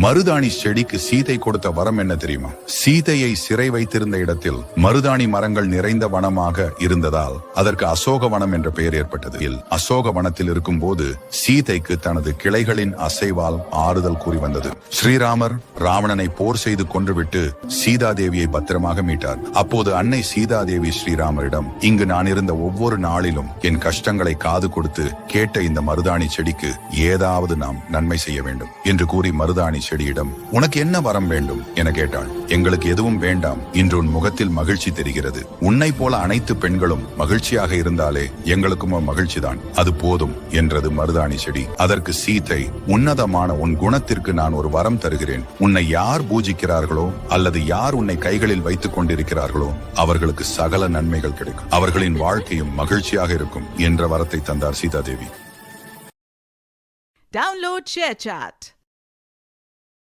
மருதாணி செடிக்கு சீதை கொடுத்த வரம் என்ன தெரியுமா? சீதையை சிறை வைத்திருந்த இடத்தில் மருதாணி மரங்கள் நிறைந்த வனமாக இருந்ததால் அதற்கு அசோக வனம் என்ற பெயர் ஏற்பட்டது. அசோக வனத்தில் இருக்கும் போது சீதைக்கு தனது கிளைகளின் அசைவால் ஆறுதல் கூறி வந்தது. ஸ்ரீராமர் ராவணனை போர் செய்து கொன்றுவிட்டு சீதாதேவியை பத்திரமாக மீட்டார். அப்போது அன்னை சீதாதேவி ஸ்ரீராமரிடம், இங்கு நான் இருந்த ஒவ்வொரு நாளிலும் என் கஷ்டங்களை காது கொடுத்து கேட்ட இந்த மருதாணி செடிக்கு ஏதாவது நாம் நன்மை செய்ய வேண்டும் என்று கூறி மருதாணி செடியிடம், உனக்கு என்ன வரம் வேண்டும் என கேட்டாள். எங்களுக்கு எதுவும் வேண்டாம், இன்று உன் முகத்தில் மகிழ்ச்சி தெரிகிறது. உன்னை போல அனைத்து பெண்களும் மகிழ்ச்சியாக இருந்தாலே எங்களுக்கும் மகிழ்ச்சிதான், அது போதும் என்றது மருதாணி செடி. அதற்கு சீதை, உன்னதமான உன் குணத்திற்கு நான் ஒரு வரம் தருகிறேன். உன்னை யார் பூஜிக்கிறார்களோ அல்லது யார் உன்னை கைகளில் வைத்துக் கொண்டிருக்கிறார்களோ அவர்களுக்கு சகல நன்மைகள் கிடைக்கும், அவர்களின் வாழ்க்கையும் மகிழ்ச்சியாக இருக்கும் என்ற வரத்தை தந்தார் சீதாதேவி. Download ShareChat.